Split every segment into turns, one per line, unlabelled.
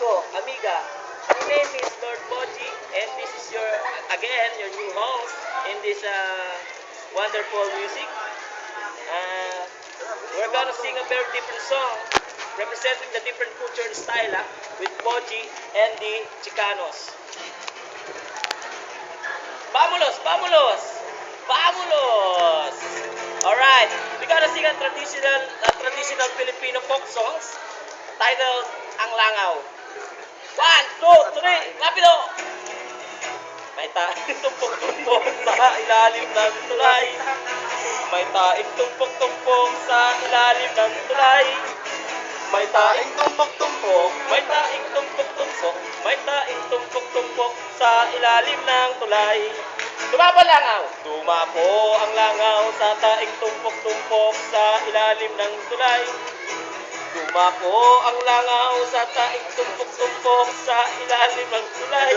amigo, amiga. My name is Lord Boji, and this is your new host in this wonderful music. Uh, we're gonna sing a very different song, representing the different culture and style with Boji and the Chicanos. Vámonos, vámonos, vámonos! Alright, we're gonna sing a traditional Filipino folk songs titled Ang Langaw. 1, 2, 3, rapido! May taing tumpok-tumpok sa ilalim ng tulay. May taing tumpok-tumpok sa ilalim ng tulay. May taing tumpok-tumpok, may taing tumpok-tumpok, may taing tumpok-tumpok sa ilalim ng tulay. Dumapo langaw! Dumapo ang langaw sa taing tumpok-tumpok sa ilalim ng tulay. Dumapo ang langaw sa taing tumpok-tumpok sa ilalim ng tulay.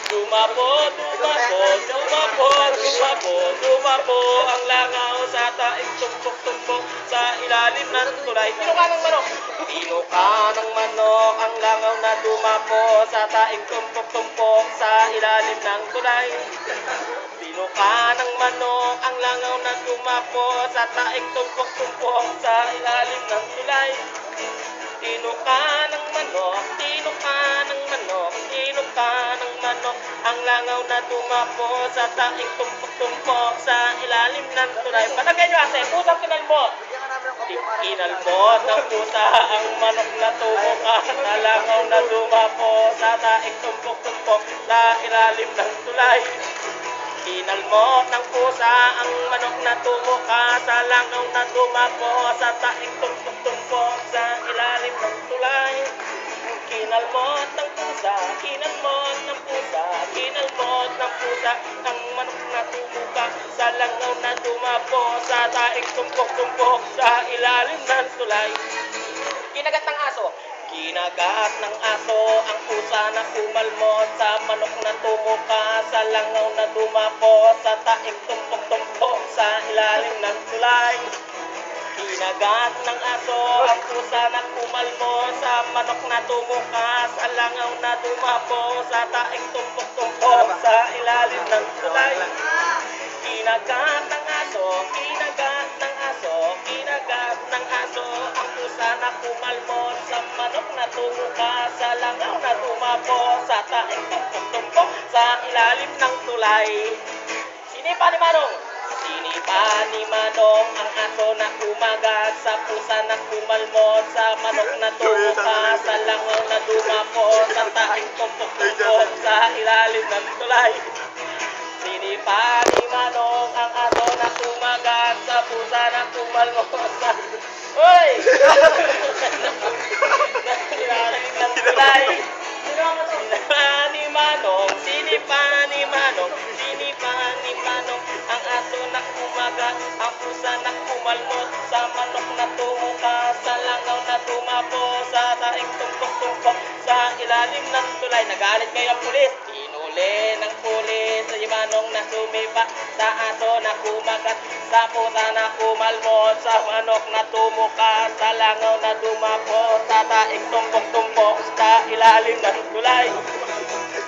Dumapo, dumapo, dumapo, dumapo, dumapo ang langaw sa taing tumpok-tumpok sa ilalim ng tulay. Tino ka ng manok! Tino ka ng manok ang langaw na dumapo sa taing tumpok-tumpok sa ilalim ng tulay. Tino ka ng manok ang langaw na dumapo sa taing tumpok-tumpok sa ilalim ng tulay. Tino ka ng manok, tino ka ng manok, tino ka ng manok ang langaw na dumapo sa taing tumpok-tumpok sa ilalim ng tulay. Patagay nyo kasi, pusang kinalbot! Kinalbot ng pusa ang manok na tumuka sa langaw na dumapo sa taing tumpok-tumpok sa ilalim ng tulay. Kinalmot ng pusa ang manok na tumuka sa langaw na dumapo sa taing tumpok-tumpok sa ilalim ng tulay. Kinalmot ng pusa, kinalmot ng pusa, kinalmot ng pusa ang manok na tumuka sa langaw na dumapo sa taing tumpok-tumpok sa ilalim ng tulay. Kinagat ng aso. Kinagat ng aso ang pusa na kumalmot sa manok na tumuka sa langaw na dumapo sa taing tumpok-tumpok sa ilalim ng tulay. Kinagat ng aso ang pusa na kumalmot sa manok na tumuka sa langaw na dumapo sa taing tumpok-tumpok sa ilalim ng tulay. Kinagat ng aso, kinagat ng aso, kinagat ng aso ang pusa na kumalmot sa manok na tumuka sa langaw na dumapo sa taing tumpok-tumpok sa ilalim ng tulay. Sinipa ni Manong! Sinipa ni Manong ang aso na kumagat sa pusa na kumalmot sa manok na tumuka sa langaw na dumapo sa taing tumpok-tumpok sa ilalim ng tulay. Sinipa ni Manong ang aso na kumagat sa pusa na kumalmot sa... Uy! Ilalim ng tulay. Sinipa ni Manong, sinipa ni Manong, sinipa ni Manong ang aso na kumagat, ang pusa na kumalmot sa manok na tumuka sa langaw na tumapo sa taing tumpok-tumpok sa ilalim ng tulay. Nagalit kayo ang pulis. Inuli ng pulis si Manong na sumipa sa aso na kumagat, sa pusa na kumalmot sa manok na tumuka sa langaw na dumapo sa taing tumpok-tumpok sa ilalim ng tulay.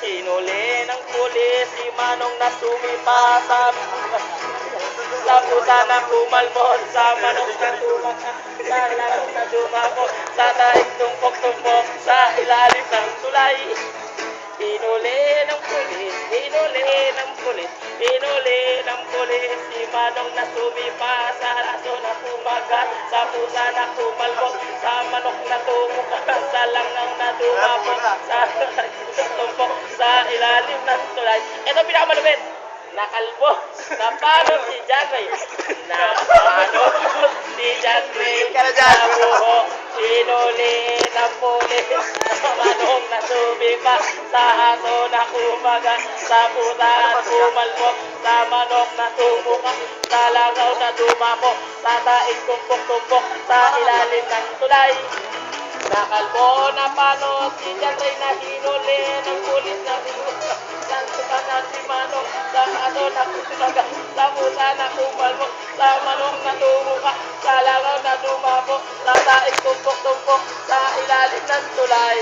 Inuli ng pulis si Manong na sumipa sa pusa na kumalmot sa manok na tumaka sa langaw na dumapo sa taing tumpok-tumpok sa ilalim ng tulay. Inuli ng pulis, inuli ng pulis, inuli ng pulis si Manong na sumipa sa aso na kumagat, sa pusa na kumalmot sa manok na tumuka sa langaw na dumapo sa tumpok sa ilalim ng tulay. Ito pinakamalupit. Nakalbo. Napano si John Ray. Napano si John Ray. Nabuho. Inuli ng pulis sa manok na sumipa sa aso na kumagat, sa pusa at kumalmot sa manok na tumuka sa langaw na dumapo sa taing tumpok-tumpok sa ilalim ng tulay. Nakalbo na pano si John Ray na hinuli ng pulis na sinuka na si Manong sa aso na kumagat, sa pusa na kumalmot sa manok na tumuka, sa langaw na dumako, sa taing tumpok-tumpok, sa ilalim ng tulay.